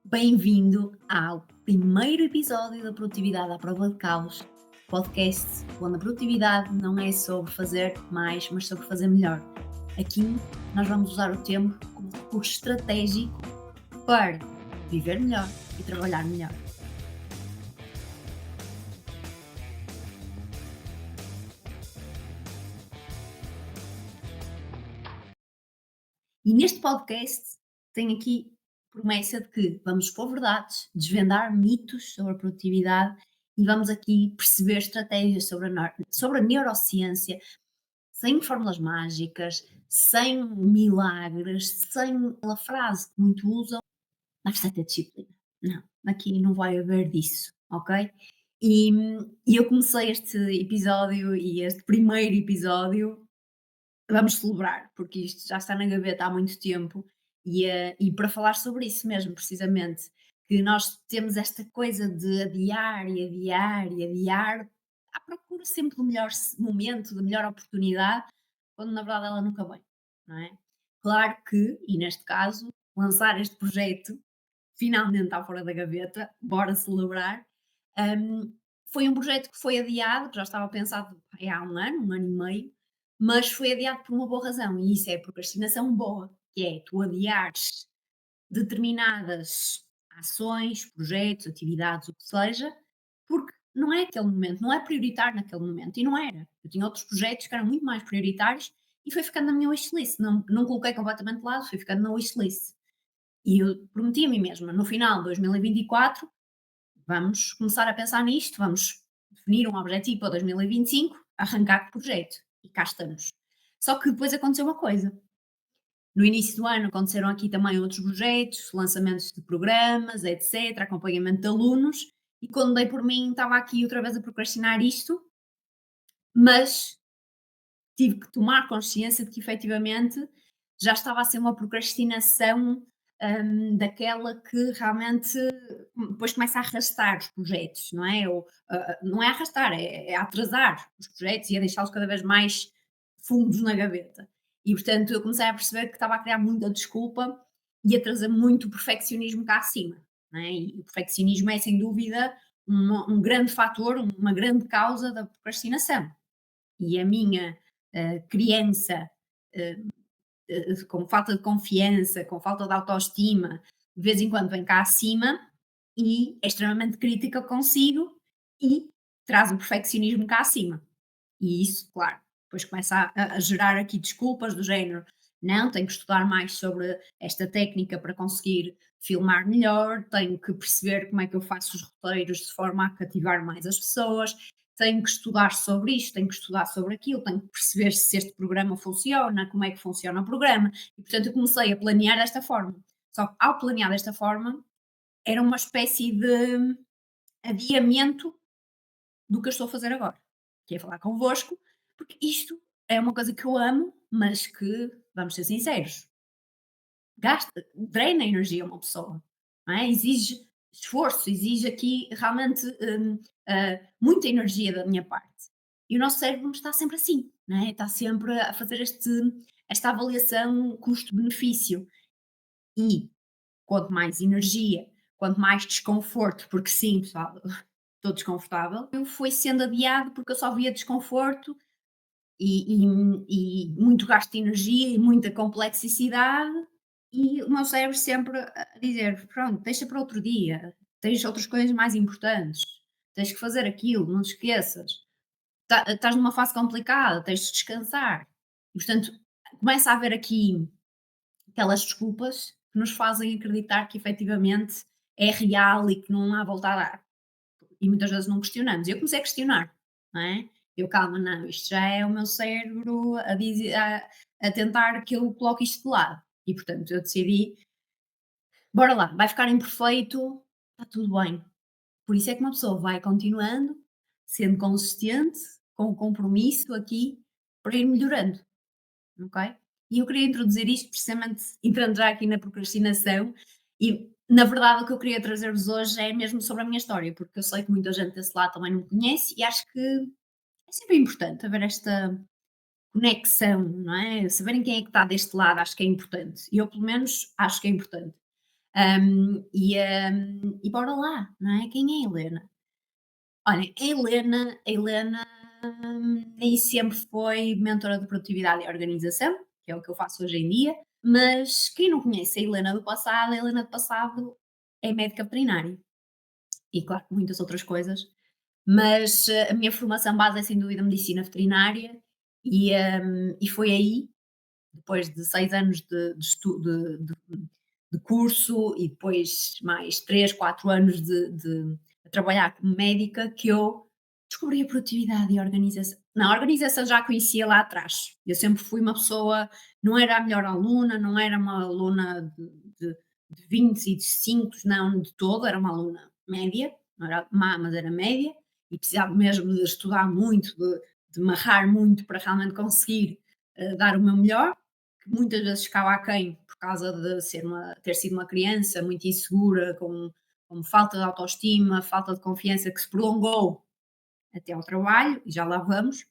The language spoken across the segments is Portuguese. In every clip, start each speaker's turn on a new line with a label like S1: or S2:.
S1: Bem-vindo ao primeiro episódio da Produtividade à Prova de Caos, podcast onde a produtividade não é sobre fazer mais, mas sobre fazer melhor. Aqui nós vamos usar o tempo como recurso estratégico para viver melhor e trabalhar melhor. E neste podcast tem aqui promessa de que vamos expor verdades, desvendar mitos sobre a produtividade e vamos aqui perceber estratégias sobre a neurociência, sem fórmulas mágicas, sem milagres, sem aquela frase que muito usam, basta ter disciplina. Não, aqui não vai haver disso, ok? E eu comecei este episódio e este primeiro episódio, vamos celebrar, porque isto já está na gaveta há muito tempo e para falar sobre isso mesmo, precisamente, que nós temos esta coisa de adiar e adiar e adiar, à procura sempre do melhor momento, da melhor oportunidade, quando na verdade ela nunca vem, não é? Claro que, e neste caso, lançar este projeto finalmente está fora da gaveta, bora celebrar. Hum, Foi um projeto que foi adiado, que já estava pensado há um ano e meio, mas foi adiado por uma boa razão, e isso é a procrastinação boa, que é tu adiares determinadas ações, projetos, atividades, o que seja, porque não é aquele momento, não é prioritário naquele momento, e não era. Eu tinha outros projetos que eram muito mais prioritários e foi ficando na minha wishlist, não coloquei completamente de lado, foi ficando na wishlist. E eu prometi a mim mesma, no final de 2024, vamos começar a pensar nisto, vamos definir um objetivo para 2025, arrancar com o projeto. E cá estamos. Só que depois aconteceu uma coisa. No início do ano aconteceram aqui também outros projetos, lançamentos de programas, etc., acompanhamento de alunos, e quando dei por mim estava aqui outra vez a procrastinar isto, mas tive que tomar consciência de que efetivamente já estava a ser uma procrastinação, daquela que realmente depois começa a arrastar os projetos, não é? Ou, não é arrastar, é atrasar os projetos e a deixá-los cada vez mais fundos na gaveta. E portanto eu comecei a perceber que estava a criar muita desculpa e a trazer muito perfeccionismo cá acima, não é? E o perfeccionismo é sem dúvida um grande fator, uma grande causa da procrastinação. E a minha criança eh, com falta de confiança, com falta de autoestima, de vez em quando vem cá acima e é extremamente crítica consigo e traz o perfeccionismo cá acima. E isso, claro, depois começa a gerar aqui desculpas do género: não, tenho que estudar mais sobre esta técnica para conseguir filmar melhor, tenho que perceber como é que eu faço os roteiros de forma a cativar mais as pessoas, tenho que estudar sobre isto, tenho que estudar sobre aquilo, tenho que perceber se este programa funciona, como é que funciona o programa. E portanto eu comecei a planear desta forma. Só que ao planear desta forma, era uma espécie de adiamento do que eu estou a fazer agora, que é falar convosco, porque isto é uma coisa que eu amo, mas que, vamos ser sinceros, gasta, dreina energia a uma pessoa, não é? Exige esforço, exige aqui realmente muita energia da minha parte. E o nosso cérebro está sempre assim, não é? Está sempre a fazer esta avaliação custo-benefício. E quanto mais energia, quanto mais desconforto, porque sim, pessoal, estou desconfortável, eu fui sendo adiado porque eu só via desconforto e muito gasto de energia e muita complexidade e o meu cérebro sempre a dizer: "Pronto, deixa para outro dia, tens outras coisas mais importantes, tens que fazer aquilo, não te esqueças, estás numa fase complicada, tens de descansar". E portanto, começa a haver aqui aquelas desculpas que nos fazem acreditar que efetivamente é real e que não há volta a dar. E muitas vezes não questionamos. Eu comecei a questionar, não é? Eu, calma, não, isto já é o meu cérebro a tentar que eu coloque isto de lado. E portanto eu decidi, bora lá, vai ficar imperfeito, está tudo bem. Por isso é que uma pessoa vai continuando, sendo consistente, com o compromisso aqui, para ir melhorando, ok? E eu queria introduzir isto precisamente entrando já aqui na procrastinação e na verdade o que eu queria trazer-vos hoje é mesmo sobre a minha história, porque eu sei que muita gente desse lado também não me conhece e acho que é sempre importante haver esta conexão, não é? Saberem quem é que está deste lado, acho que é importante. E eu, pelo menos, acho que é importante. E bora lá, não é? Quem é a Helena? Olha, a Helena nem sempre foi mentora de produtividade e organização, que é o que eu faço hoje em dia, mas quem não conhece a Helena do passado é médica veterinária e, claro, muitas outras coisas, mas a minha formação base é sem dúvida medicina veterinária e foi aí, depois de 6 anos de curso e depois mais 3 4 anos de a trabalhar como médica, que eu descobri a produtividade e a organização. Não, a organização já a conhecia lá atrás. Eu sempre fui uma pessoa, não era a melhor aluna, não era uma aluna de 20 e de 5, não de todo, era uma aluna média, não era má, mas era média, e precisava mesmo de estudar muito, de marrar muito para realmente conseguir dar o meu melhor, que muitas vezes ficava aquém por causa de ter sido uma criança muito insegura, com falta de autoestima, falta de confiança, que se prolongou até ao trabalho, e já lá vamos,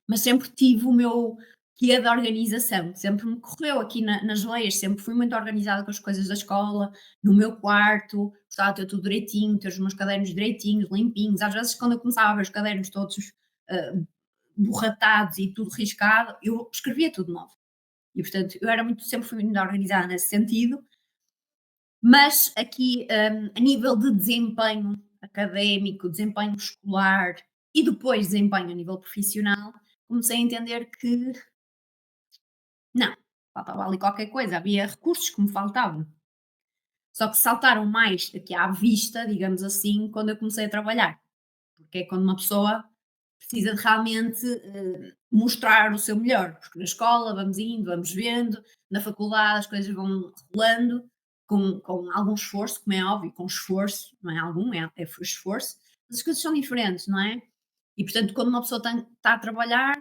S1: mas sempre tive o meu guia da organização, sempre me correu aqui nas veias, sempre fui muito organizada com as coisas da escola, no meu quarto, gostava de ter tudo direitinho, ter os meus cadernos direitinhos, limpinhos. Às vezes, quando eu começava a ver os cadernos todos uh, borratados e tudo riscado, eu escrevia tudo novo. E, portanto, eu era muito, sempre fui muito organizada nesse sentido, mas aqui, a nível de desempenho académico, desempenho escolar e depois desempenho a nível profissional, comecei a entender que não, faltava ali qualquer coisa, havia recursos que me faltavam. Só que saltaram mais aqui à vista, digamos assim, quando eu comecei a trabalhar. Porque é quando uma pessoa precisa de realmente mostrar o seu melhor, porque na escola vamos indo, vamos vendo, na faculdade as coisas vão rolando com algum esforço, como é óbvio, com esforço, não é algum, é esforço, mas as coisas são diferentes, não é? E portanto, quando uma pessoa está a trabalhar,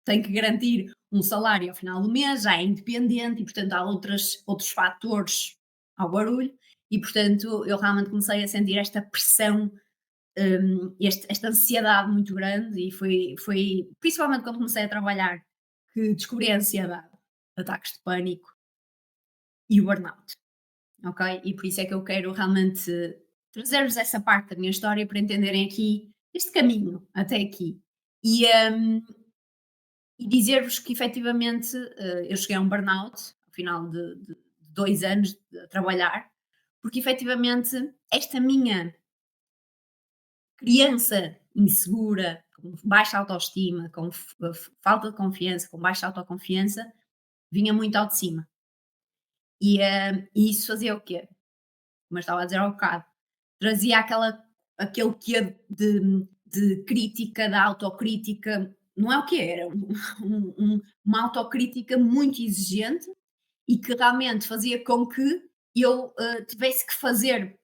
S1: tem que garantir um salário ao final do mês, já é independente e portanto há outros fatores ao barulho, e portanto eu realmente comecei a sentir esta pressão, esta ansiedade muito grande, e foi principalmente quando comecei a trabalhar que descobri a ansiedade, ataques de pânico e o burnout, ok? E por isso é que eu quero realmente trazer-vos essa parte da minha história para entenderem aqui este caminho até aqui. E, e dizer-vos que efetivamente eu cheguei a um burnout ao final de 2 anos de trabalhar, porque efetivamente esta minha criança insegura, com baixa autoestima, com falta de confiança, com baixa autoconfiança, vinha muito ao de cima. E isso fazia o quê? Como eu estava a dizer há bocado, trazia aquele quê de crítica, da autocrítica, não é o que era, uma autocrítica muito exigente e que realmente fazia com que eu tivesse que fazer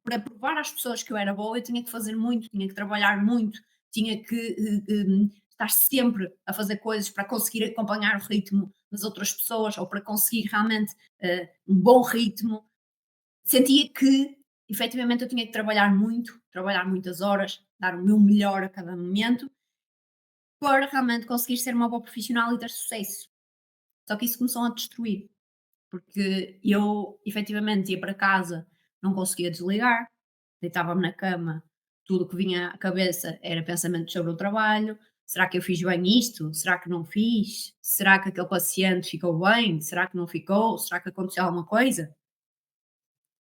S1: para provar às pessoas que eu era boa, eu tinha que fazer muito, tinha que trabalhar muito, tinha que estar sempre a fazer coisas para conseguir acompanhar o ritmo das outras pessoas ou para conseguir realmente um bom ritmo. Sentia que efetivamente eu tinha que trabalhar muito, trabalhar muitas horas, dar o meu melhor a cada momento para realmente conseguir ser uma boa profissional e ter sucesso. Só que isso começou a destruir, porque eu efetivamente ia para casa, não conseguia desligar, deitava-me na cama, tudo o que vinha à cabeça era pensamentos sobre o trabalho. Será que eu fiz bem isto? Será que não fiz? Será que aquele paciente ficou bem? Será que não ficou? Será que aconteceu alguma coisa?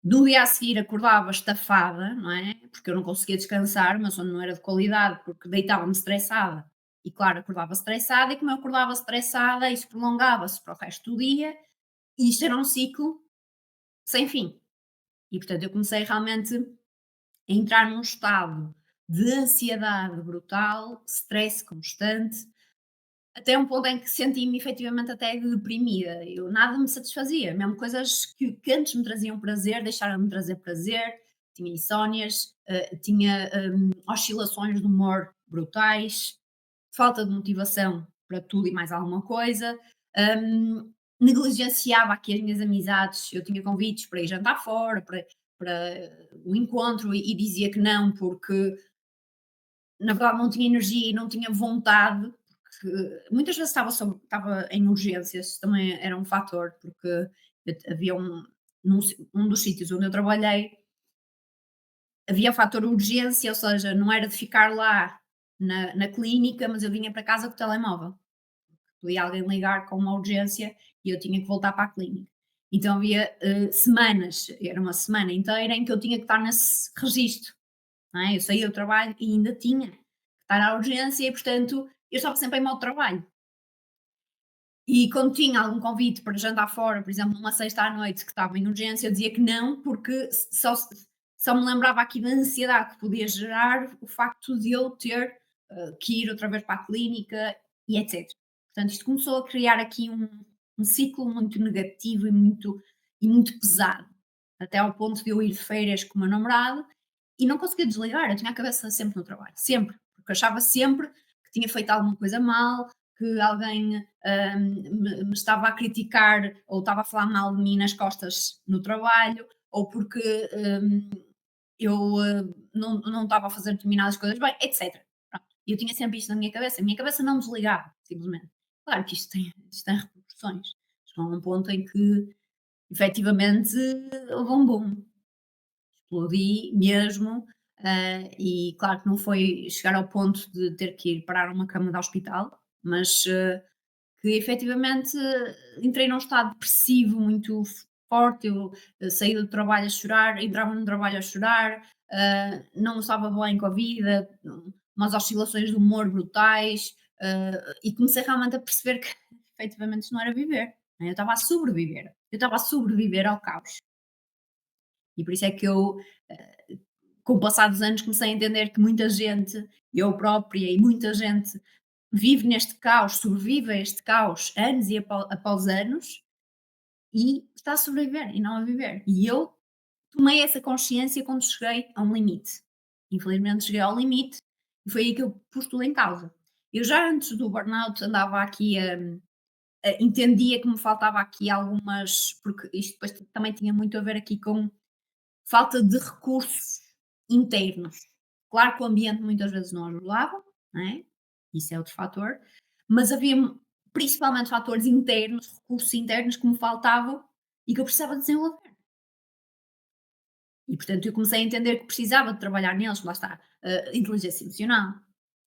S1: No dia a seguir acordava estafada, não é? Porque eu não conseguia descansar, o meu sono não era de qualidade, porque deitava-me estressada. E claro, acordava estressada, e como eu acordava estressada, isso prolongava-se para o resto do dia, e isto era um ciclo sem fim. E portanto eu comecei realmente a entrar num estado de ansiedade brutal, stress constante, até um ponto em que senti-me efetivamente até deprimida. Eu nada me satisfazia, mesmo coisas que antes me traziam prazer, deixaram de me trazer prazer. Tinha insónias, tinha oscilações de humor brutais, falta de motivação para tudo e mais alguma coisa, negligenciava aqui as minhas amizades. Eu tinha convites para ir jantar fora, para o encontro, e dizia que não, porque na verdade não tinha energia e não tinha vontade, porque muitas vezes estava em urgências, também era um fator, porque havia um dos sítios onde eu trabalhei, havia o fator urgência, ou seja, não era de ficar lá na clínica, mas eu vinha para casa com o telemóvel. Podia alguém ligar com uma urgência e eu tinha que voltar para a clínica. Então havia semanas, era uma semana inteira em que eu tinha que estar nesse registro. Não é? Eu saía do trabalho e ainda tinha que estar à urgência e, portanto, eu estava sempre em modo trabalho. E quando tinha algum convite para jantar fora, por exemplo, numa sexta à noite que estava em urgência, eu dizia que não, porque só me lembrava aqui da ansiedade que podia gerar o facto de eu ter que ir outra vez para a clínica e etc. Portanto, isto começou a criar aqui um ciclo muito negativo e muito pesado, até ao ponto de eu ir de férias com o meu namorado e não conseguia desligar, eu tinha a cabeça sempre no trabalho, sempre, porque achava sempre que tinha feito alguma coisa mal, que alguém me estava a criticar ou estava a falar mal de mim nas costas no trabalho, ou porque eu não estava a fazer determinadas coisas bem, etc. Pronto. E eu tinha sempre isto na minha cabeça. A minha cabeça não desligava, simplesmente. Claro que isto tem repercussões. Chegou a um ponto em que, efetivamente, houve um boom. Explodi mesmo. E claro que não foi chegar ao ponto de ter que ir parar uma cama de hospital, mas que efetivamente entrei num estado depressivo muito forte. Eu saí do trabalho a chorar, entrava no trabalho a chorar, não estava bem com a vida, umas oscilações de humor brutais, e comecei realmente a perceber que efetivamente isto não era viver, né? Eu estava a sobreviver ao caos. E por isso é que eu, com o passar dos anos, comecei a entender que muita gente, eu própria e muita gente, vive neste caos, sobrevive a este caos anos e após anos e está a sobreviver e não a viver. E eu tomei essa consciência quando cheguei a um limite. Infelizmente cheguei ao limite e foi aí que eu pus tudo em causa. Eu já antes do burnout andava aqui entendia que me faltava aqui algumas, porque isto depois também tinha muito a ver aqui com falta de recursos internos. Claro que o ambiente muitas vezes não ajudava, não é? Isso é outro fator, mas havia principalmente fatores internos, recursos internos que me faltavam e que eu precisava desenvolver. E portanto eu comecei a entender que precisava de trabalhar neles, lá está, inteligência emocional,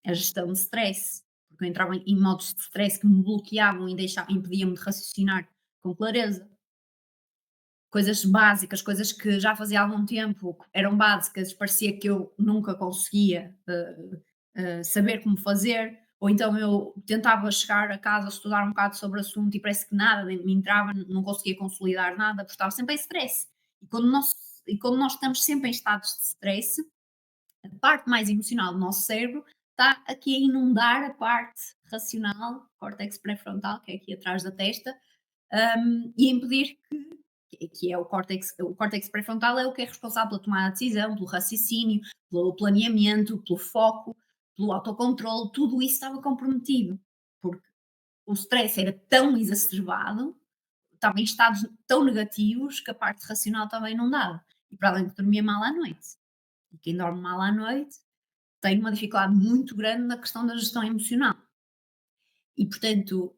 S1: a gestão de stress, porque eu entrava em modos de stress que me bloqueavam e impediam-me de raciocinar com clareza. Coisas básicas, coisas que já fazia há algum tempo, que eram básicas, parecia que eu nunca conseguia, saber como fazer, ou então eu tentava chegar a casa, estudar um bocado sobre o assunto e parece que nada me entrava, não conseguia consolidar nada, porque estava sempre em stress. E quando nós estamos sempre em estados de stress, a parte mais emocional do nosso cérebro está aqui a inundar a parte racional, córtex pré-frontal, que é aqui atrás da testa, e a impedir que é o córtex pré-frontal é o que é responsável pela tomada de decisão, pelo raciocínio, pelo planeamento, pelo foco, pelo autocontrole, tudo isso estava comprometido, porque o stress era tão exacerbado, estava em estados tão negativos que a parte racional também não dava. E para além de dormia mal à noite. E quem dorme mal à noite tem uma dificuldade muito grande na questão da gestão emocional. E portanto,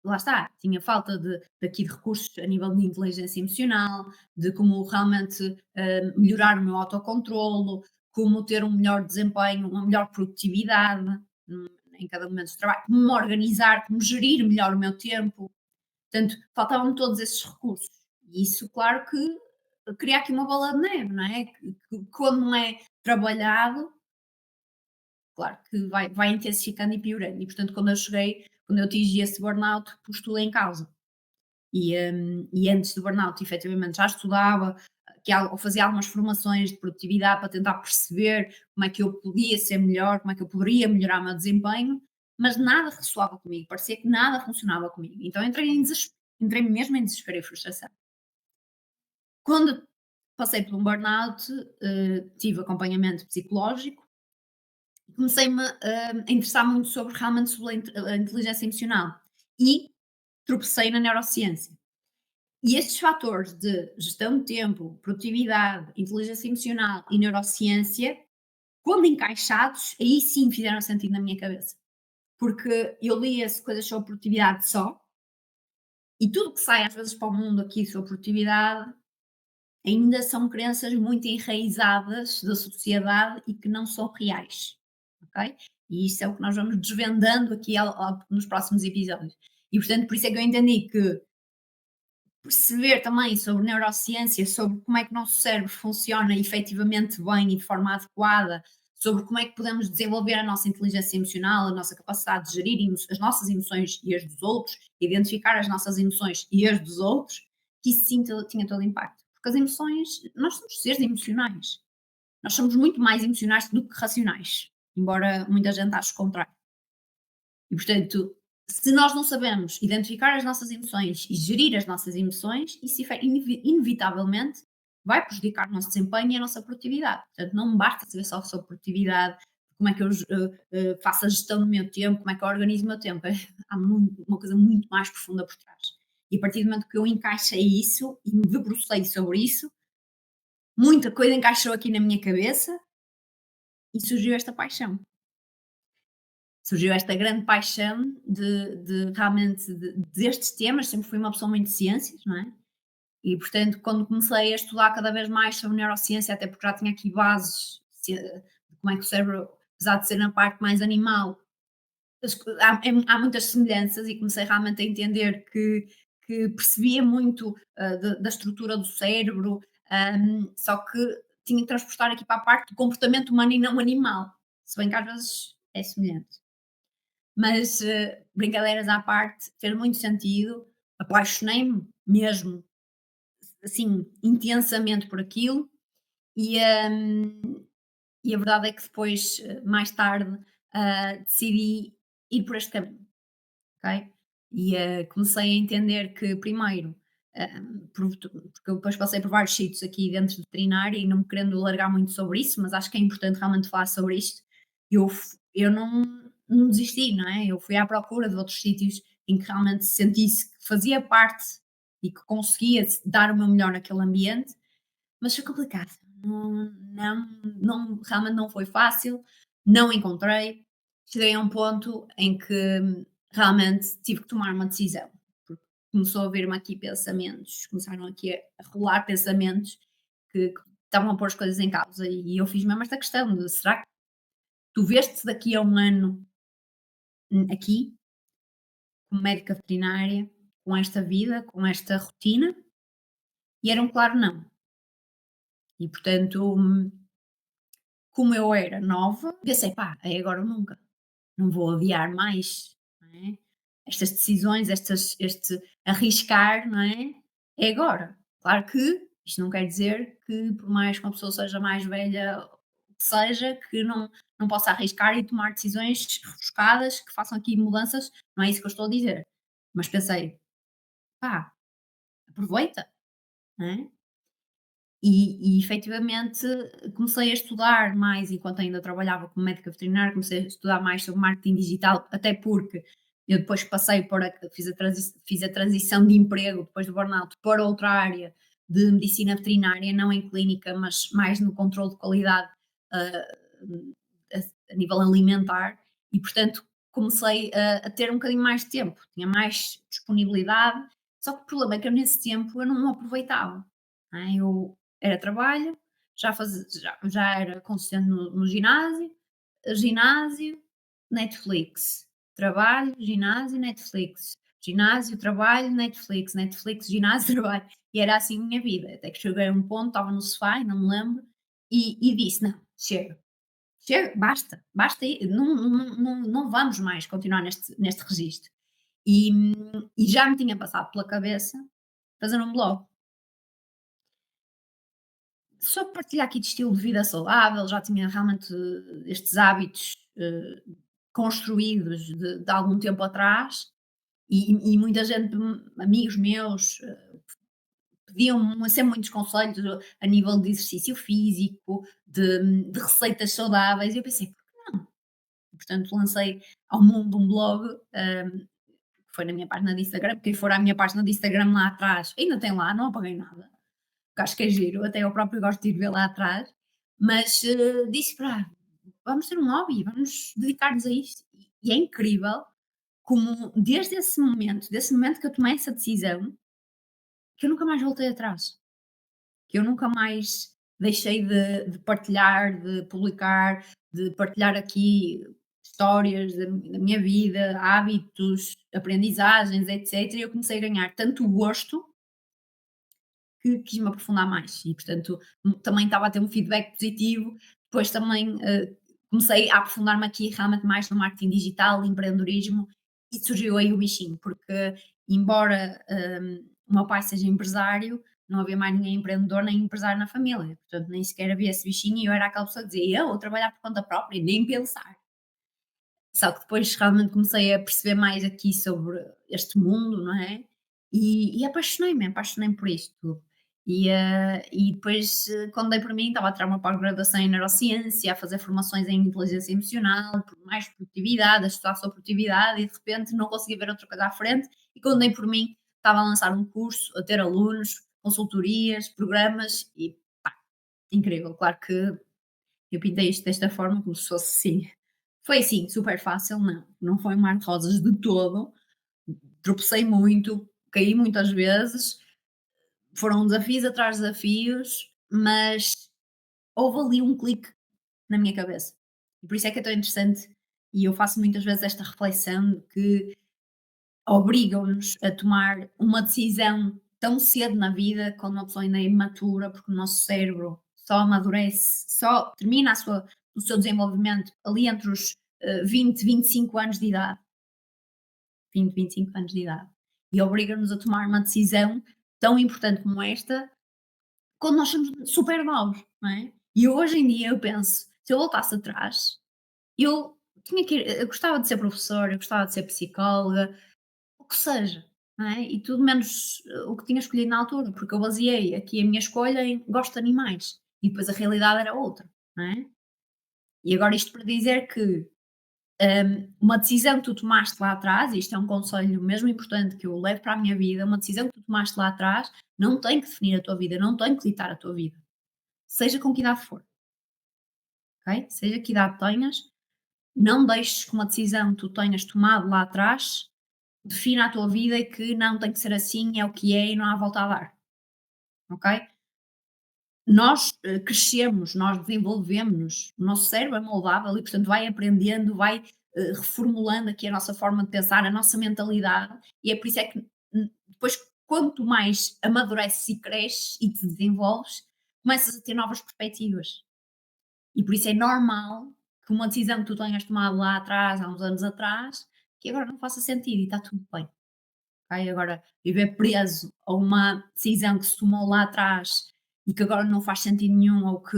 S1: lá está, tinha falta daqui de recursos a nível de inteligência emocional, de como realmente melhorar o meu autocontrolo, como ter um melhor desempenho, uma melhor produtividade em cada momento de trabalho, como me organizar, como gerir melhor o meu tempo. Portanto, faltavam-me todos esses recursos. E isso, claro que cria aqui uma bola de neve, não é? Que quando não é trabalhado, claro que vai intensificando e piorando. E portanto, quando eu atingi esse burnout, pus tudo em causa. E antes do burnout, efetivamente, já estudava, ou fazia algumas formações de produtividade para tentar perceber como é que eu podia ser melhor, como é que eu poderia melhorar o meu desempenho, mas nada ressoava comigo, parecia que nada funcionava comigo. Então entrei mesmo em desespero e frustração. Quando passei por um burnout, tive acompanhamento psicológico. Comecei-me a interessar muito realmente sobre a inteligência emocional e tropecei na neurociência. E estes fatores de gestão de tempo, produtividade, inteligência emocional e neurociência, quando encaixados, aí sim fizeram sentido na minha cabeça. Porque eu lia coisas sobre produtividade só, E tudo que sai às vezes para o mundo aqui sobre produtividade ainda são crenças muito enraizadas da sociedade e que não são reais, ok? E isso é o que nós vamos desvendando aqui nos próximos episódios. E portanto, por isso é que eu entendi que perceber também sobre neurociência, sobre como é que o nosso cérebro funciona efetivamente bem e de forma adequada, sobre como é que podemos desenvolver a nossa inteligência emocional, a nossa capacidade de gerir as nossas emoções e as dos outros, identificar as nossas emoções e as dos outros, que isso sim tinha todo impacto. Porque as emoções, nós somos seres emocionais. Nós somos muito mais emocionais do que racionais, embora muita gente ache o contrário. E, portanto, se nós não sabemos identificar as nossas emoções e gerir as nossas emoções, isso inevitavelmente vai prejudicar o nosso desempenho e a nossa produtividade. Portanto, não me basta saber só sobre produtividade, como é que eu faço a gestão do meu tempo, como é que eu organizo o meu tempo. Há uma coisa muito mais profunda por trás. E a partir do momento que eu encaixei isso e me debrucei sobre isso, muita coisa encaixou aqui na minha cabeça e surgiu esta paixão. Surgiu esta grande paixão de realmente destes temas, sempre fui uma pessoa muito de ciências, não é? E portanto, quando comecei a estudar cada vez mais sobre neurociência, até porque já tinha aqui bases de como é que o cérebro, apesar de ser na parte mais animal, há muitas semelhanças e comecei realmente a entender que percebia muito da estrutura do cérebro, só que tinha que transportar aqui para a parte do comportamento humano e não animal, se bem que às vezes é semelhante. Mas, brincadeiras à parte, fez muito sentido, apaixonei-me mesmo, assim, intensamente por aquilo e, e a verdade é que depois, mais tarde, decidi ir por este caminho, ok? E, comecei a entender que primeiro, porque eu depois passei por vários sítios aqui dentro de veterinária e não me querendo largar muito sobre isso, mas acho que é importante realmente falar sobre isto. Eu não desisti, não é? Eu fui à procura de outros sítios em que realmente sentisse que fazia parte e que conseguia dar o meu melhor naquele ambiente, mas foi complicado. Realmente não foi fácil, não encontrei. Cheguei a um ponto em que realmente tive que tomar uma decisão, porque começou a vir-me aqui pensamentos, começaram aqui a rolar pensamentos que estavam a pôr as coisas em causa. E eu fiz mesmo esta questão de será que tu veste daqui a um ano aqui, como médica veterinária, com esta vida, com esta rotina? E era um claro não. E portanto, como eu era nova, pensei: "Pá, é agora ou nunca, não vou adiar mais, não é, estas decisões, este arriscar, não é, é agora". Claro que isto não quer dizer que por mais que uma pessoa seja mais velha, o que seja, que não possa arriscar e tomar decisões rebuscadas que façam aqui mudanças, não é isso que eu estou a dizer. Mas pensei: "Pá, aproveita", não é? E efetivamente comecei a estudar mais enquanto ainda trabalhava como médica veterinária, comecei a estudar mais sobre marketing digital, até porque eu depois passei por fiz a transição de emprego depois do burnout para outra área de medicina veterinária, não em clínica, mas mais no controle de qualidade ah, a nível alimentar, e portanto comecei a ter um bocadinho mais de tempo, tinha mais disponibilidade, só que o problema é que eu nesse tempo eu não aproveitava. Não é? Eu era trabalho, já era consistente no ginásio, ginásio, Netflix, trabalho, ginásio, Netflix, ginásio, trabalho, Netflix, Netflix, ginásio, trabalho. E era assim a minha vida. Até que cheguei a um ponto, estava no sofá, e não me lembro, e disse: não, chega, chega, basta, basta, não vamos mais continuar neste registro. E já me tinha passado pela cabeça fazer um blog. Só partilhar aqui de estilo de vida saudável, já tinha realmente estes hábitos construídos de algum tempo atrás e muita gente, amigos meus, pediam-me sempre muitos conselhos a nível de exercício físico, de receitas saudáveis, e eu pensei, por que não? Portanto, lancei ao mundo um blog, que foi na minha página de Instagram. Quem for à minha página de Instagram lá atrás, ainda tem lá, não apaguei nada, que acho que é giro, até eu próprio gosto de ir ver lá atrás, mas disse para vamos ter um hobby, vamos dedicar-nos a isto. E é incrível como desde desse momento que eu tomei essa decisão, que eu nunca mais voltei atrás, que eu nunca mais deixei de partilhar, de publicar, de partilhar aqui histórias da minha vida, hábitos, aprendizagens, etc. E eu comecei a ganhar tanto gosto que quis me aprofundar mais e, portanto, também estava a ter um feedback positivo. Depois também comecei a aprofundar-me aqui realmente mais no marketing digital, empreendedorismo, e surgiu aí o bichinho, porque embora o meu pai seja empresário, não havia mais ninguém empreendedor nem empresário na família, portanto nem sequer havia esse bichinho e eu era aquela pessoa que dizia, eu vou trabalhar por conta própria, nem pensar. Só que depois realmente comecei a perceber mais aqui sobre este mundo, não é? E apaixonei-me por isto tudo. E depois, quando dei por mim, estava a tirar uma pós-graduação em neurociência, a fazer formações em inteligência emocional, por mais produtividade, a estudar sobre produtividade, e de repente não conseguia ver outra coisa à frente. E quando dei por mim, estava a lançar um curso, a ter alunos, consultorias, programas, e pá, incrível. Claro que eu pintei isto desta forma, como se fosse assim. Foi assim, super fácil, não. Não foi um mar de rosas de todo. Tropecei muito, caí muitas vezes, foram desafios atrás de desafios, mas houve ali um clique na minha cabeça. E por isso é que é tão interessante, e eu faço muitas vezes esta reflexão de que obrigam-nos a tomar uma decisão tão cedo na vida, quando uma pessoa ainda é imatura, porque o nosso cérebro só amadurece, só termina o seu desenvolvimento ali entre os 20, 25 anos de idade. 20, 25 anos de idade. E obriga-nos a tomar uma decisão tão importante como esta, quando nós somos super novos, não é? E hoje em dia eu penso, se eu voltasse atrás, eu eu gostava de ser professora, eu gostava de ser psicóloga, o que seja, não é? E tudo menos o que tinha escolhido na altura, porque eu baseei aqui a minha escolha em gosto de animais e depois a realidade era outra, não é? E agora isto para dizer que uma decisão que tu tomaste lá atrás, e isto é um conselho mesmo importante que eu levo para a minha vida, uma decisão que tu tomaste lá atrás não tem que definir a tua vida, não tem que ditar a tua vida, seja com que idade for, ok? Seja que idade tenhas, não deixes que uma decisão que tu tenhas tomado lá atrás defina a tua vida e que não tem que ser assim, é o que é e não há volta a dar, ok? Nós crescemos, nós desenvolvemos, o nosso cérebro é moldável e, portanto, vai aprendendo, vai reformulando aqui a nossa forma de pensar, a nossa mentalidade, e é por isso é que depois, quanto mais amadureces e cresces e te desenvolves, começas a ter novas perspectivas. E por isso é normal que uma decisão que tu tenhas tomado lá atrás, há uns anos atrás, que agora não faça sentido e está tudo bem. Ok? Agora, viver preso a uma decisão que se tomou lá atrás e que agora não faz sentido nenhum ou que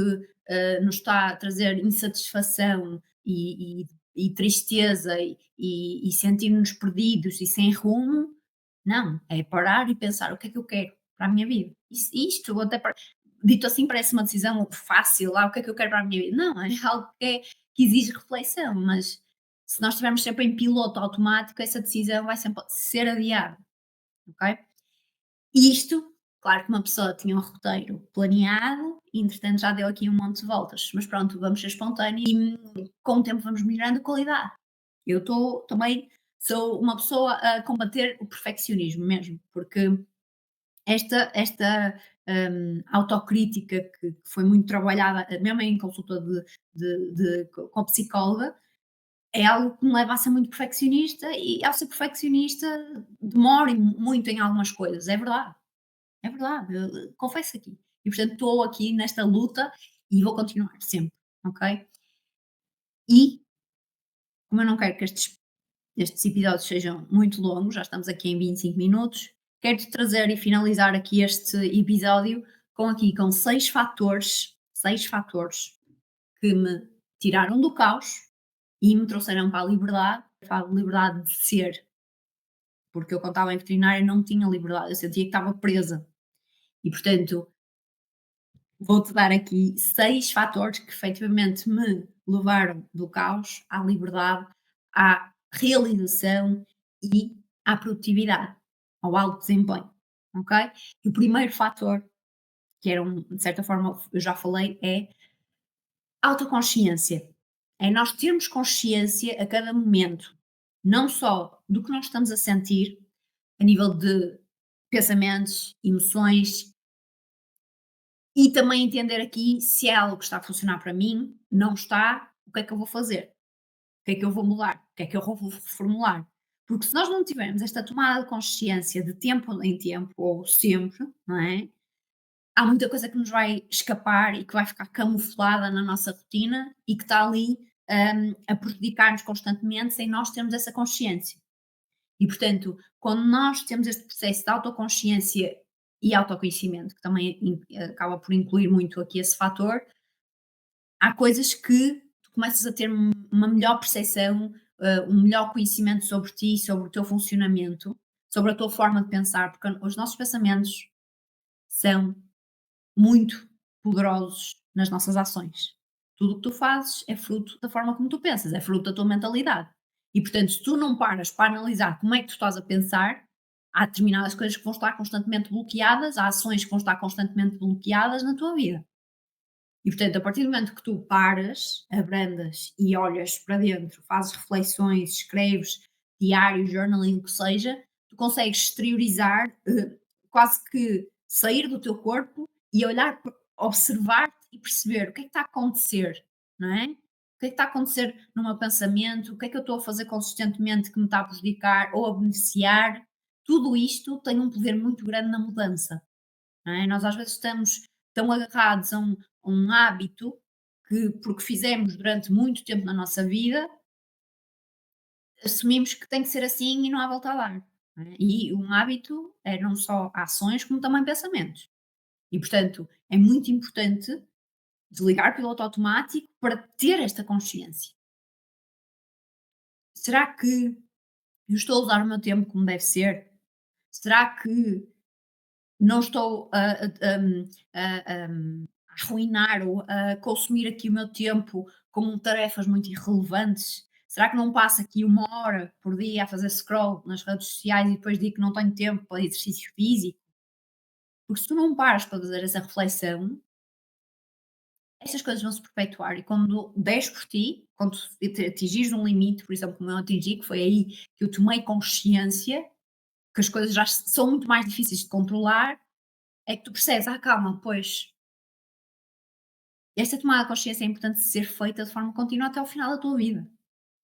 S1: nos está a trazer insatisfação e tristeza e sentir-nos perdidos e sem rumo, não, é parar e pensar o que é que eu quero para a minha vida. Isto até dito assim parece uma decisão fácil, o que é que eu quero para a minha vida? Não, é algo que exige reflexão, mas se nós estivermos sempre em piloto automático, essa decisão vai sempre ser adiada, ok? E isto, claro que uma pessoa tinha um roteiro planeado e entretanto já deu aqui um monte de voltas, mas pronto, vamos ser espontâneos e com o tempo vamos melhorando a qualidade. Eu estou também, sou uma pessoa a combater o perfeccionismo mesmo, porque esta autocrítica que foi muito trabalhada, mesmo em consulta com a psicóloga, é algo que me leva a ser muito perfeccionista e ao ser perfeccionista demoro muito em algumas coisas, é verdade, eu confesso aqui. E portanto estou aqui nesta luta e vou continuar sempre, ok? E como eu não quero que estes episódios sejam muito longos, já estamos aqui em 25 minutos, quero-te trazer e finalizar aqui este episódio com seis fatores que me tiraram do caos e me trouxeram para a liberdade de ser, porque eu quando estava em veterinária não tinha liberdade, eu sentia que estava presa. E portanto, vou-te dar aqui 6 fatores que efetivamente me levaram do caos à liberdade, à realização e à produtividade, ao alto desempenho, ok? E o primeiro fator, que era de certa forma eu já falei, é autoconsciência. É nós termos consciência a cada momento. não só do que nós estamos a sentir, a nível de pensamentos, emoções, e também entender aqui se é algo que está a funcionar para mim, não está, o que é que eu vou fazer? O que é que eu vou mudar? O que é que eu vou reformular? Porque se nós não tivermos esta tomada de consciência de tempo em tempo, ou sempre, não é? Há muita coisa que nos vai escapar e que vai ficar camuflada na nossa rotina e que está ali a prejudicar-nos constantemente sem nós termos essa consciência. E, portanto, quando nós temos este processo de autoconsciência e autoconhecimento, que também acaba por incluir muito aqui esse fator, há coisas que tu começas a ter uma melhor percepção, um melhor conhecimento sobre ti, sobre o teu funcionamento, sobre a tua forma de pensar, porque os nossos pensamentos são muito poderosos nas nossas ações. Tudo o que tu fazes é fruto da forma como tu pensas, é fruto da tua mentalidade. E portanto, se tu não paras para analisar como é que tu estás a pensar, há determinadas coisas que vão estar constantemente bloqueadas, há ações que vão estar constantemente bloqueadas na tua vida. E portanto, a partir do momento que tu paras, abrandas e olhas para dentro, fazes reflexões, escreves, diário, journaling, o que seja, tu consegues exteriorizar, quase que sair do teu corpo e olhar, observar-te e perceber o que é que está a acontecer, não é? O que é que está a acontecer no meu pensamento? O que é que eu estou a fazer consistentemente que me está a prejudicar ou a beneficiar? Tudo isto tem um poder muito grande na mudança, não é? Nós às vezes estamos tão agarrados a um hábito que, porque fizemos durante muito tempo na nossa vida, assumimos que tem que ser assim e não há volta a dar. Não é? E um hábito é não só ações, como também pensamentos. E, portanto, é muito importante desligar piloto automático para ter esta consciência. Será que eu estou a usar o meu tempo como deve ser? Será que não estou a arruinar ou a consumir aqui o meu tempo com tarefas muito irrelevantes? Será que não passo aqui 1 hora por dia a fazer scroll nas redes sociais e depois digo que não tenho tempo para exercício físico? Porque se tu não paras para fazer essa reflexão, essas coisas vão se perpetuar e quando des por ti, quando atingires um limite, por exemplo, como eu atingi, que foi aí que eu tomei consciência que as coisas já são muito mais difíceis de controlar, é que tu percebes, ah, calma, pois esta tomada de consciência é importante ser feita de forma contínua até ao final da tua vida,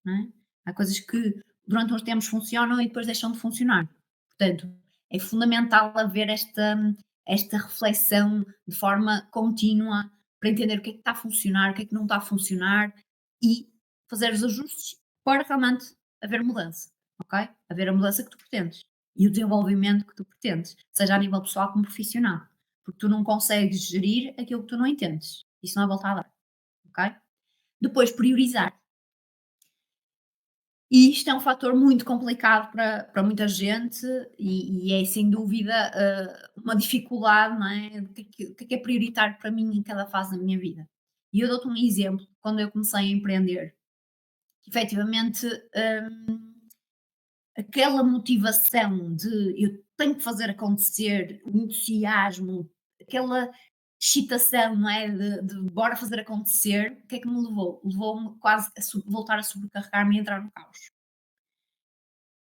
S1: não é? Há coisas que durante uns tempos funcionam e depois deixam de funcionar. Portanto, é fundamental haver esta reflexão de forma contínua para entender o que é que está a funcionar, o que é que não está a funcionar e fazer os ajustes para realmente haver mudança, ok? Haver a mudança que tu pretendes e o desenvolvimento que tu pretendes, seja a nível pessoal como profissional, porque tu não consegues gerir aquilo que tu não entendes. Isso não é voltar a dar, ok? Depois, priorizar. E isto é um fator muito complicado para muita gente e é sem dúvida, uma dificuldade, não é? O que é prioritário para mim em cada fase da minha vida. E eu dou-te um exemplo, quando eu comecei a empreender, efetivamente, aquela motivação de eu tenho que fazer acontecer, o entusiasmo, aquela excitação, não é? De bora fazer acontecer, o que é que me levou? Levou-me quase a voltar a sobrecarregar-me e entrar no caos.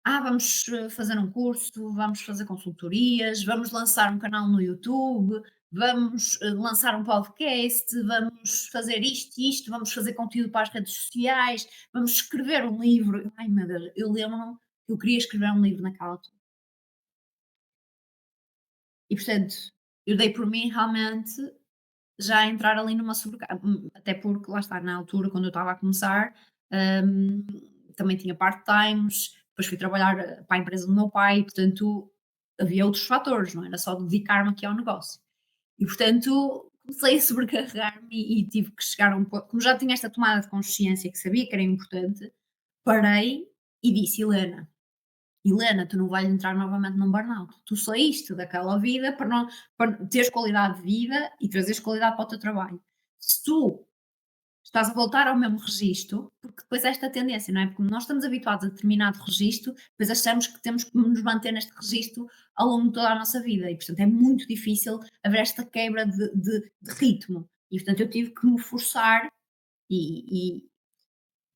S1: Ah, vamos fazer um curso, vamos fazer consultorias, vamos lançar um canal no YouTube, vamos lançar um podcast, vamos fazer isto e isto, vamos fazer conteúdo para as redes sociais, vamos escrever um livro. Ai meu Deus, eu lembro-me que eu queria escrever um livro naquela altura. E portanto, eu dei por mim realmente já entrar ali numa sobrecarga, até porque lá está, na altura, quando eu estava a começar, hum, também tinha part-times, depois fui trabalhar para a empresa do meu pai, portanto havia outros fatores, não era só dedicar-me aqui ao negócio. E portanto comecei a sobrecarregar-me e tive que chegar a um ponto, como já tinha esta tomada de consciência que sabia que era importante, parei e disse, Helena, tu não vais entrar novamente num burnout. Tu saíste daquela vida para, não, para teres qualidade de vida e trazeres qualidade para o teu trabalho. Se tu estás a voltar ao mesmo registro, porque depois esta tendência, não é? Porque nós estamos habituados a determinado registro, depois achamos que temos que nos manter neste registro ao longo de toda a nossa vida. E, portanto, é muito difícil haver esta quebra de ritmo. E, portanto, eu tive que me forçar e,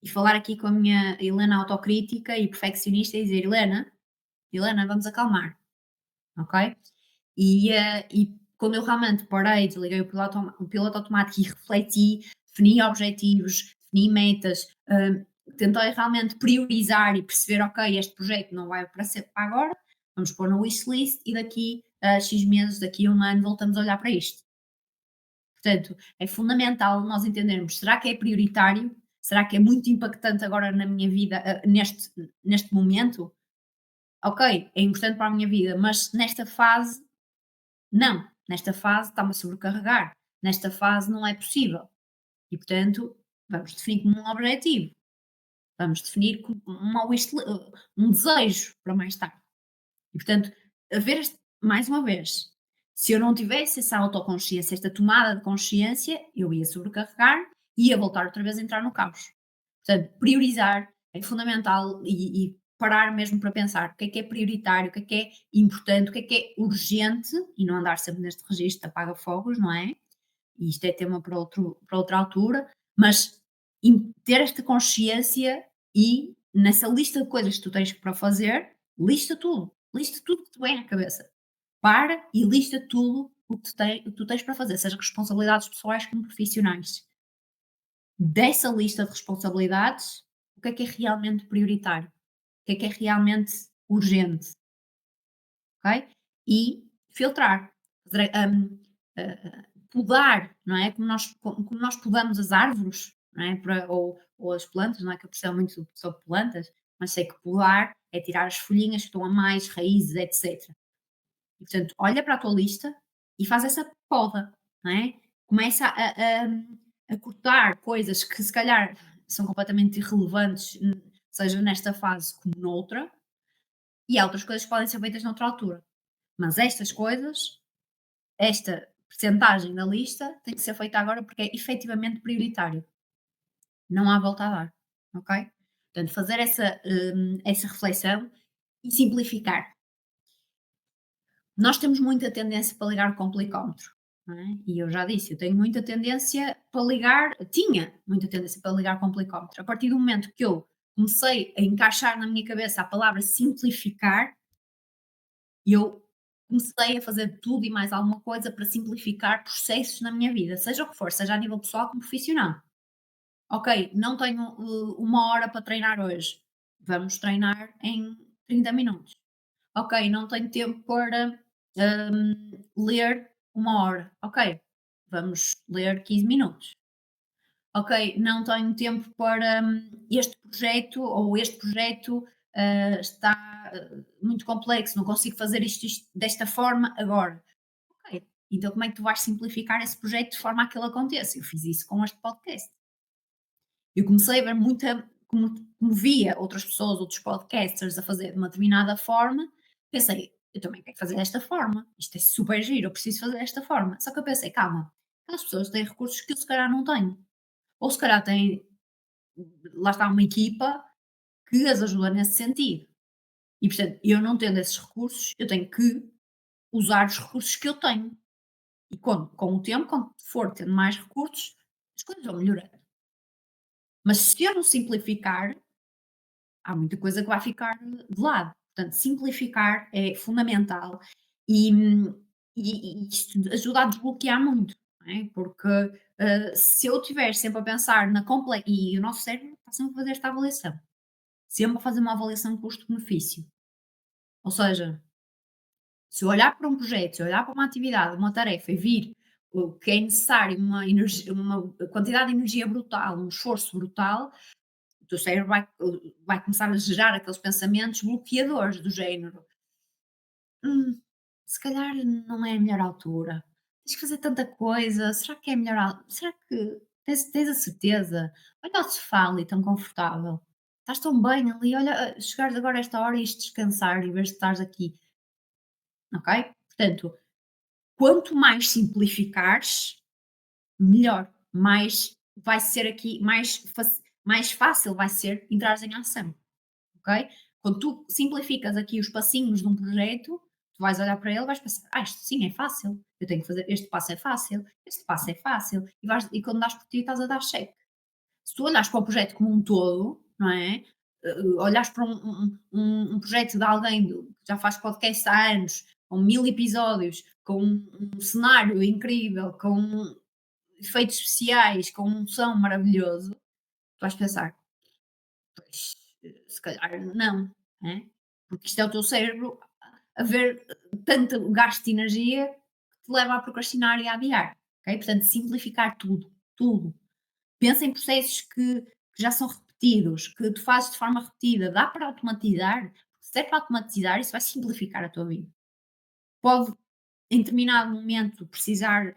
S1: e falar aqui com a minha Helena autocrítica e perfeccionista e dizer: "Helena, Helena, vamos acalmar, ok?" E quando eu realmente parei, desliguei o piloto automático e refleti, defini objetivos, defini metas, tentei realmente priorizar e perceber: "Ok, este projeto não vai para ser para agora, vamos pôr na wishlist e daqui a X meses, daqui a 1 ano voltamos a olhar para isto." Portanto, é fundamental nós entendermos: será que é prioritário? Será que é muito impactante agora na minha vida, neste momento? Ok, é importante para a minha vida, mas nesta fase, não. Nesta fase está-me a sobrecarregar. Nesta fase não é possível. E, portanto, vamos definir como um objetivo. Vamos definir como um desejo para mais tarde. E, portanto, mais uma vez, se eu não tivesse essa autoconsciência, esta tomada de consciência, eu ia sobrecarregar e ia voltar outra vez a entrar no caos. Portanto, priorizar é fundamental e parar mesmo para pensar o que é prioritário, o que é importante, o que é urgente e não andar sempre neste registro de apaga-fogos, não é? E isto é tema para outra altura, mas ter esta consciência e nessa lista de coisas que tu tens para fazer, lista tudo que te vem à cabeça. Para e lista tudo o que tu tens para fazer, seja responsabilidades pessoais como profissionais. Dessa lista de responsabilidades, o que é realmente prioritário? O que é realmente urgente? Ok? E filtrar, fazer, podar, não é? Como nós podamos as árvores, não é? Ou as plantas, não é? Que eu percebo muito sobre plantas, mas sei que podar é tirar as folhinhas que estão a mais, raízes, etc. E, portanto, olha para a tua lista e faz essa poda, não é? Começa a cortar coisas que se calhar são completamente irrelevantes, seja nesta fase como noutra, e há outras coisas que podem ser feitas noutra altura. Mas estas coisas, esta percentagem da lista, tem que ser feita agora porque é efetivamente prioritário. Não há volta a dar, ok? Portanto, fazer essa reflexão e simplificar. Nós temos muita tendência para ligar o complicómetro, não é? E eu já disse, eu tenho muita tendência para ligar, tinha muita tendência para ligar o complicómetro. A partir do momento que eu comecei a encaixar na minha cabeça a palavra simplificar, eu comecei a fazer tudo e mais alguma coisa para simplificar processos na minha vida, seja o que for, seja a nível pessoal como profissional. Ok, não tenho 1 hora para treinar hoje. Vamos treinar em 30 minutos. Ok, não tenho tempo para ler 1 hora. Ok, vamos ler 15 minutos. Ok, não tenho tempo para este projeto ou este projeto está muito complexo, não consigo fazer isto desta forma agora. Ok, então como é que tu vais simplificar esse projeto de forma a que ele aconteça? Eu fiz isso com este podcast. Eu comecei a ver como via outras pessoas, outros podcasters a fazer de uma determinada forma, pensei, eu também quero fazer desta forma, isto é super giro, eu preciso fazer desta forma. Só que eu pensei, calma, aquelas pessoas têm recursos que eu se calhar não tenho. Ou se calhar têm, lá está uma equipa que as ajuda nesse sentido. E portanto, eu não tendo esses recursos, eu tenho que usar os recursos que eu tenho. E com o tempo, quando for tendo mais recursos, as coisas vão melhorar. Mas se eu não simplificar, há muita coisa que vai ficar de lado. Portanto, simplificar é fundamental e, e isto ajuda a desbloquear muito, não é? Porque se eu estiver sempre a pensar na complexidade, e o nosso cérebro está sempre a fazer esta avaliação, sempre a fazer uma avaliação custo-benefício. Ou seja, se eu olhar para um projeto, se eu olhar para uma atividade, uma tarefa e vir o que é necessário, uma quantidade de energia brutal, um esforço brutal, o teu cérebro vai começar a gerar aqueles pensamentos bloqueadores do género: se calhar não é a melhor altura, tens que fazer tanta coisa, será que é a melhor será que tens a certeza? Olha o sofá ali tão confortável, estás tão bem ali, olha, chegares agora a esta hora e ires descansar em vez de estares aqui, ok? Portanto, quanto mais simplificares, melhor, mais vai ser aqui, mais fácil vai ser entrares em ação. Ok? Quando tu simplificas aqui os passinhos de um projeto, tu vais olhar para ele e vais pensar, isto sim é fácil, eu tenho que fazer, este passo é fácil, este passo é fácil, e quando dás por ti estás a dar cheque. Se tu olhares para o projeto como um todo, não é? Olhares para um projeto de alguém que já faz podcast há anos, com 1000 episódios, com um cenário incrível, com efeitos especiais, com um som maravilhoso, tu vais pensar, pois, se calhar não, é? Porque isto é o teu cérebro a ver tanto gasto de energia que te leva a procrastinar e a adiar, ok? Portanto, simplificar tudo, tudo. Pensa em processos que já são repetidos, que tu fazes de forma repetida, dá para automatizar? Se é para automatizar, isso vai simplificar a tua vida. Pode, em determinado momento, precisar,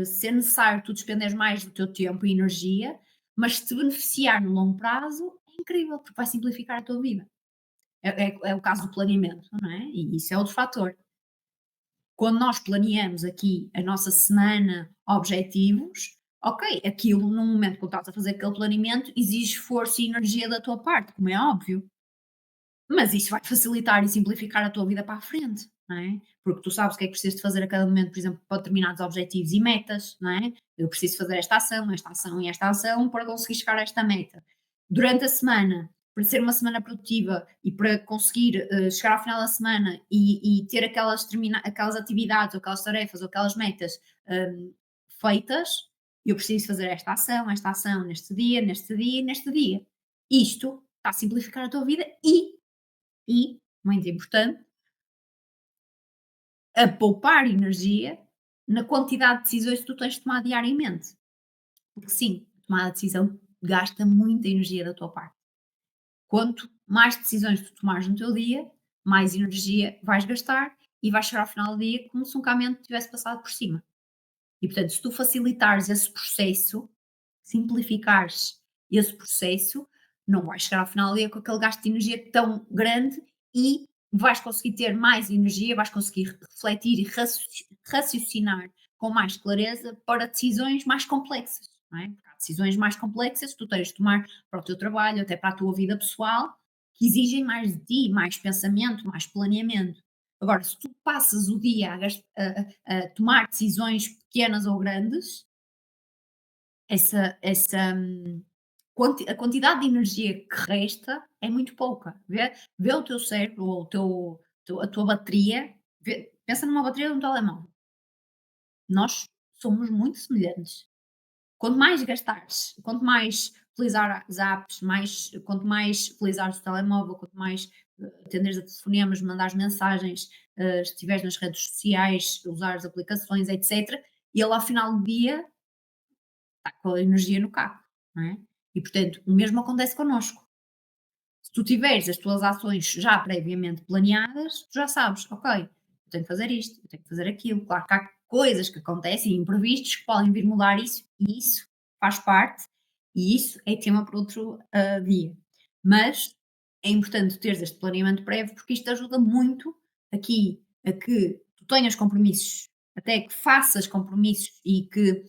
S1: ser necessário tu despenderes mais do teu tempo e energia, mas se te beneficiar no longo prazo, é incrível, porque vai simplificar a tua vida. É o caso do planeamento, não é? E isso é outro fator. Quando nós planeamos aqui a nossa semana, objetivos, ok, aquilo no momento que tu estás a fazer aquele planeamento exige esforço e energia da tua parte, como é óbvio. Mas isso vai facilitar e simplificar a tua vida para a frente, não é? Porque tu sabes o que é que precisas de fazer a cada momento, por exemplo, para determinados objetivos e metas, não é? Eu preciso fazer esta ação e esta ação para conseguir chegar a esta meta. Durante a semana, para ser uma semana produtiva e para conseguir chegar ao final da semana e ter aquelas atividades, ou aquelas tarefas, ou aquelas metas feitas, eu preciso fazer esta ação neste dia, neste dia, neste dia. Isto está a simplificar a tua vida e, muito importante, a poupar energia na quantidade de decisões que tu tens de tomar diariamente. Porque sim, tomar a decisão gasta muita energia da tua parte. Quanto mais decisões tu tomares no teu dia, mais energia vais gastar e vais chegar ao final do dia como se um caminhão te tivesse passado por cima. E portanto, se tu facilitares esse processo, simplificares esse processo, não vais chegar ao final do dia com aquele gasto de energia tão grande e vais conseguir ter mais energia, vais conseguir refletir e raciocinar com mais clareza para decisões mais complexas. Não é? Porque há decisões mais complexas que tu tens de tomar para o teu trabalho, até para a tua vida pessoal, que exigem mais de ti, mais pensamento, mais planeamento. Agora, se tu passas o dia a tomar decisões pequenas ou grandes, a quantidade de energia que resta é muito pouca. Vê o teu cérebro ou a tua bateria, pensa numa bateria de um telemóvel. Nós somos muito semelhantes. Quanto mais gastares, quanto mais utilizar as apps, quanto mais utilizares o telemóvel, quanto mais atenderes a telefonemas, mandares mensagens, estiveres nas redes sociais, usares aplicações, etc., ele ao final do dia está com a energia no caco, não é? E portanto, o mesmo acontece connosco. Se tu tiveres as tuas ações já previamente planeadas, tu já sabes, ok, eu tenho que fazer isto, eu tenho que fazer aquilo. Claro que há coisas que acontecem, imprevistos, que podem vir mudar isso, e isso faz parte, e isso é tema para outro dia. Mas é importante teres este planeamento prévio, porque isto ajuda muito aqui a que tu tenhas compromissos, até que faças compromissos e que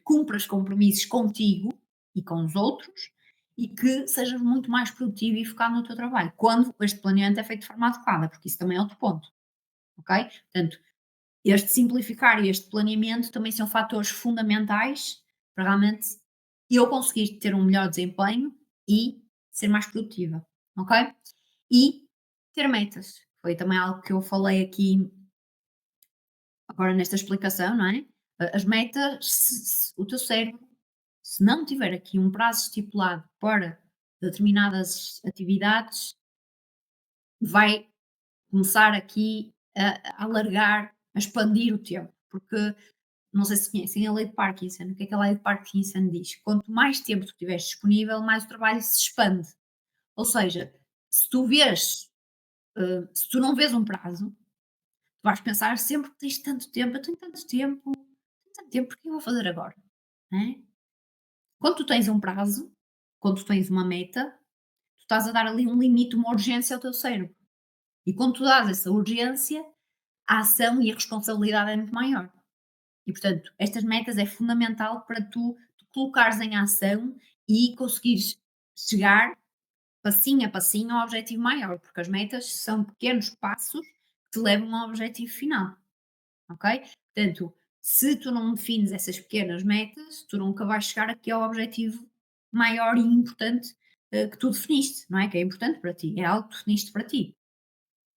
S1: cumpras compromissos contigo e com os outros, e que sejas muito mais produtivo e focado no teu trabalho, quando este planeamento é feito de forma adequada, porque isso também é outro ponto, ok? Portanto, este simplificar e este planeamento também são fatores fundamentais para realmente eu conseguir ter um melhor desempenho e ser mais produtiva, ok? E ter metas. Foi também algo que eu falei aqui agora nesta explicação, não é? As metas, o teu cérebro, se não tiver aqui um prazo estipulado para determinadas atividades, vai começar aqui a alargar, a expandir o tempo, porque não sei se conhecem a lei de Parkinson. O que é a lei de Parkinson diz? Quanto mais tempo tu tiveres disponível, mais o trabalho se expande. Ou seja, se tu vês, se tu não vês um prazo, tu vais pensar sempre que tens tanto tempo, eu tenho tanto tempo, porque eu vou fazer agora? Não é? Quando tu tens um prazo, quando tu tens uma meta, tu estás a dar ali um limite, uma urgência ao teu cérebro. E quando tu dás essa urgência, a ação e a responsabilidade é muito maior. E, portanto, estas metas é fundamental para tu colocares em ação e conseguires chegar passinho a passinho ao objetivo maior, porque as metas são pequenos passos que te levam ao objetivo final, ok? Portanto, se tu não defines essas pequenas metas, tu nunca vais chegar aqui ao objetivo maior e importante, que tu definiste, não é? Que é importante para ti, é algo que definiste para ti.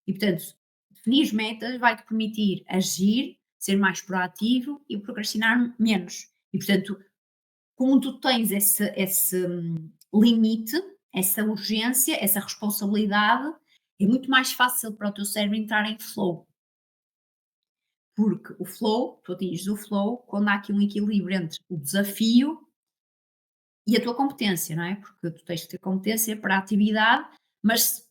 S1: E portanto, definir metas vai-te permitir agir, ser mais proativo e procrastinar menos. E portanto, como tu tens esse limite, essa urgência, essa responsabilidade, é muito mais fácil para o teu cérebro entrar em flow. Porque o flow, tu atinges o flow quando há aqui um equilíbrio entre o desafio e a tua competência, não é? Porque tu tens de ter competência para a atividade, mas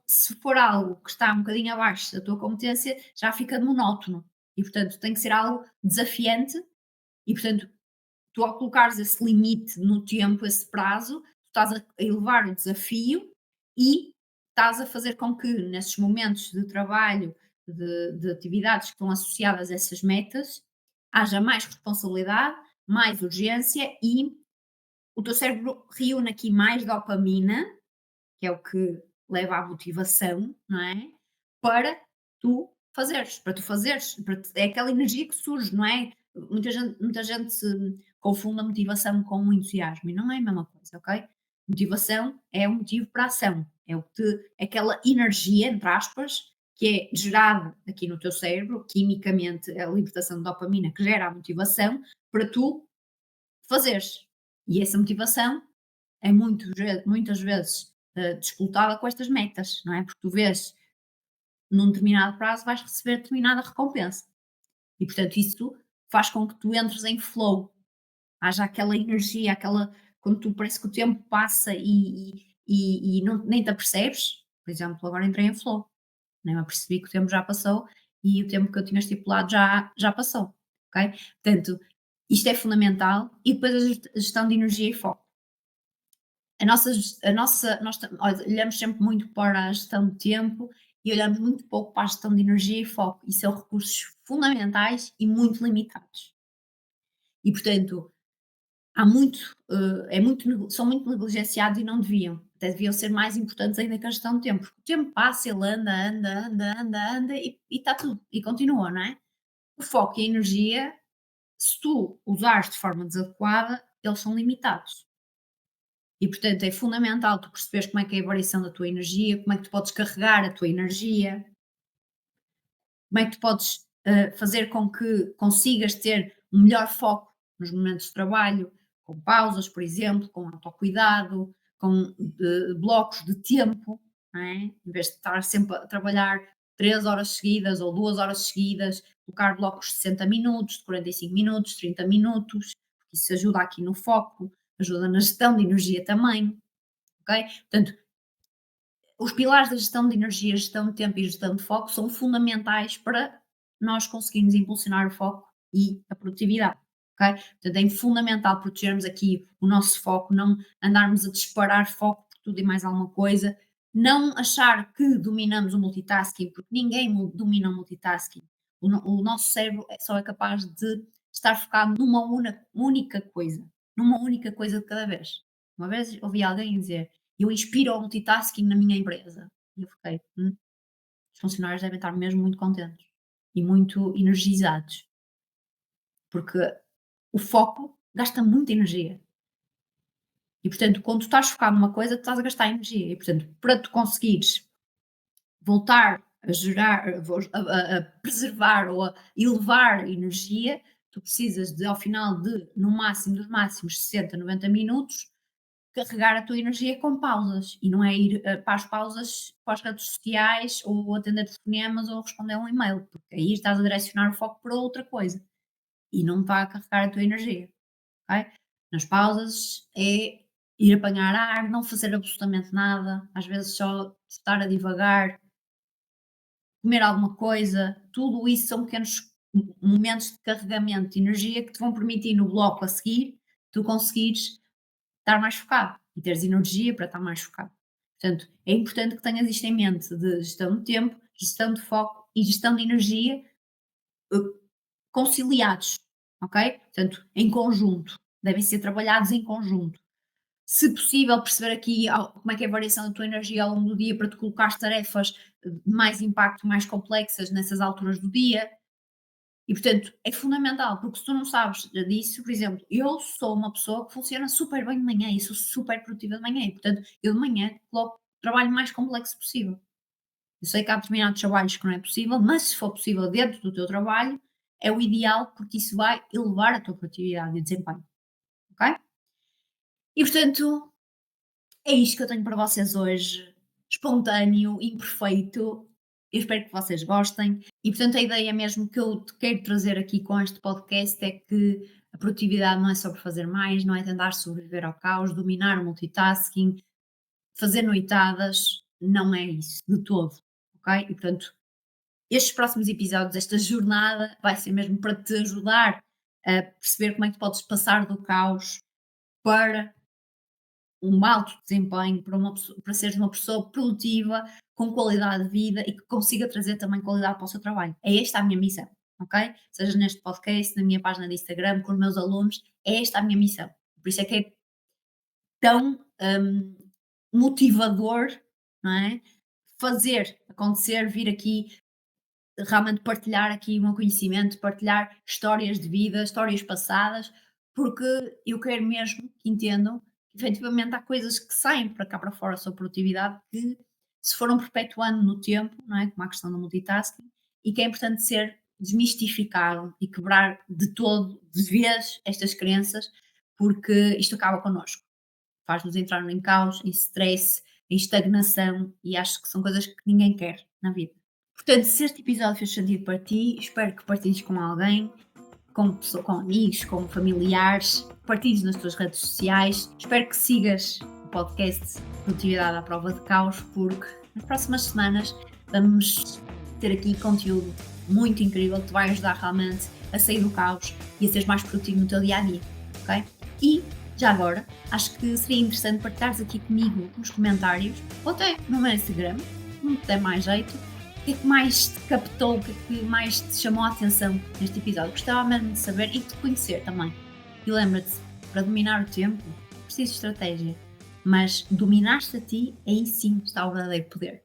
S1: se for algo que está um bocadinho abaixo da tua competência, já fica monótono. E portanto tem que ser algo desafiante e portanto tu ao colocares esse limite no tempo, esse prazo, tu estás a elevar o desafio e estás a fazer com que nesses momentos de trabalho, de atividades que estão associadas a essas metas, haja mais responsabilidade, mais urgência e o teu cérebro reúne aqui mais dopamina, que é o que leva à motivação, não é? Para para tu fazeres, é aquela energia que surge, não é? Muita gente confunde a motivação com o entusiasmo e não é a mesma coisa, ok? Motivação é um motivo para a ação, é o que é aquela energia, entre aspas, que é gerada aqui no teu cérebro, quimicamente, é a libertação de dopamina que gera a motivação para tu fazeres. E essa motivação é muitas vezes disputada com estas metas, não é? Porque tu vês num determinado prazo vais receber determinada recompensa. E portanto isso faz com que tu entres em flow, haja aquela energia, aquela quando tu parece que o tempo passa e não, nem te apercebes. Por exemplo, agora entrei em flow, nem me apercebi que o tempo já passou e o tempo que eu tinha estipulado já passou. Ok? Portanto, isto é fundamental e depois a gestão de energia e foco. Nós olhamos sempre muito para a gestão de tempo e olhamos muito pouco para a gestão de energia e foco, e são recursos fundamentais e muito limitados. E portanto, há muito, são muito negligenciados e não deviam, até deviam ser mais importantes ainda que a gestão de tempo, porque o tempo passa, ele anda, anda, anda, anda, anda e está tudo, e continua, não é? O foco e a energia, se tu usares de forma desadequada, eles são limitados. E portanto é fundamental tu perceberes como é que é a variação da tua energia, como é que tu podes carregar a tua energia, como é que tu podes fazer com que consigas ter um melhor foco nos momentos de trabalho, com pausas, por exemplo, com autocuidado, com blocos de tempo, não é? Em vez de estar sempre a trabalhar 3 horas seguidas ou 2 horas seguidas, colocar blocos de 60 minutos, de 45 minutos, 30 minutos, porque isso ajuda aqui no foco, ajuda na gestão de energia também, ok? Portanto, os pilares da gestão de energia, gestão de tempo e gestão de foco são fundamentais para nós conseguirmos impulsionar o foco e a produtividade. Ok? Portanto, é fundamental protegermos aqui o nosso foco, não andarmos a disparar foco por tudo e mais alguma coisa, não achar que dominamos o multitasking, porque ninguém domina o multitasking. O nosso cérebro só é capaz de estar focado única coisa, numa única coisa de cada vez. Uma vez ouvi alguém dizer: eu inspiro ao multitasking na minha empresa. E eu fiquei, os funcionários devem estar mesmo muito contentes e muito energizados, porque o foco gasta muita energia. E, portanto, quando tu estás focado numa coisa, tu estás a gastar energia. E, portanto, para tu conseguires voltar a gerar, a preservar ou a elevar energia, tu precisas de, ao final de, no máximo dos máximos, 60, 90 minutos, carregar a tua energia com pausas e não é ir para as pausas para as redes sociais ou atender telefonemas ou responder um e-mail, porque aí estás a direcionar o foco para outra coisa e não está a carregar a tua energia, ok? Nas pausas é ir apanhar ar, não fazer absolutamente nada, às vezes só estar a divagar, comer alguma coisa, tudo isso são pequenos momentos de carregamento de energia que te vão permitir no bloco a seguir tu conseguires estar mais focado e teres energia para estar mais focado. Portanto, é importante que tenhas isto em mente de gestão de tempo, gestão de foco e gestão de energia eh, conciliados, ok? Portanto, em conjunto, devem ser trabalhados em conjunto. Se possível, perceber aqui como é que é a variação da tua energia ao longo do dia para tu colocar tarefas de mais impacto, mais complexas nessas alturas do dia, E portanto, é fundamental, porque se tu não sabes disso, por exemplo, eu sou uma pessoa que funciona super bem de manhã e sou super produtiva de manhã, e portanto, eu de manhã coloco o trabalho mais complexo possível. Eu sei que há determinados trabalhos que não é possível, mas se for possível dentro do teu trabalho, é o ideal porque isso vai elevar a tua produtividade e desempenho, ok? E portanto, é isto que eu tenho para vocês hoje, espontâneo, imperfeito. Eu espero que vocês gostem. E portanto, a ideia mesmo que eu te quero trazer aqui com este podcast é que a produtividade não é sobre fazer mais, não é tentar sobreviver ao caos, dominar o multitasking, fazer noitadas, não é isso de todo, ok? E portanto, estes próximos episódios, esta jornada, vai ser mesmo para te ajudar a perceber como é que podes passar do caos para um alto desempenho, para seres uma pessoa produtiva, com qualidade de vida e que consiga trazer também qualidade para o seu trabalho. É esta a minha missão, ok? Seja neste podcast, na minha página de Instagram, com os meus alunos, é esta a minha missão. Por isso é que é tão motivador, não é? Fazer acontecer, vir aqui realmente partilhar aqui o meu conhecimento, partilhar histórias de vida, histórias passadas, porque eu quero mesmo que entendam que efetivamente há coisas que saem para cá para fora da sua produtividade que se foram perpetuando no tempo, não é? Como a questão do multitasking, e que é importante ser desmistificado e quebrar de todo, de vez, estas crenças, porque isto acaba connosco, faz-nos entrar em caos, em stress, em estagnação, e acho que são coisas que ninguém quer na vida. Portanto, se este episódio fez sentido para ti, espero que partilhes com alguém, com amigos, com familiares, partilhes nas tuas redes sociais. Espero que sigas o podcast Produtividade à Prova de Caos, porque nas próximas semanas vamos ter aqui conteúdo muito incrível que te vai ajudar realmente a sair do caos e a seres mais produtivo no teu dia a dia, ok? E já agora, acho que seria interessante partilhares aqui comigo nos comentários ou até no meu Instagram, como te der mais jeito, o que é que mais te captou, o que é que mais te chamou a atenção neste episódio? Gostava mesmo de saber e de te conhecer também. E lembra-te, para dominar o tempo, preciso de estratégia, mas dominar-te a ti, aí sim está o verdadeiro poder.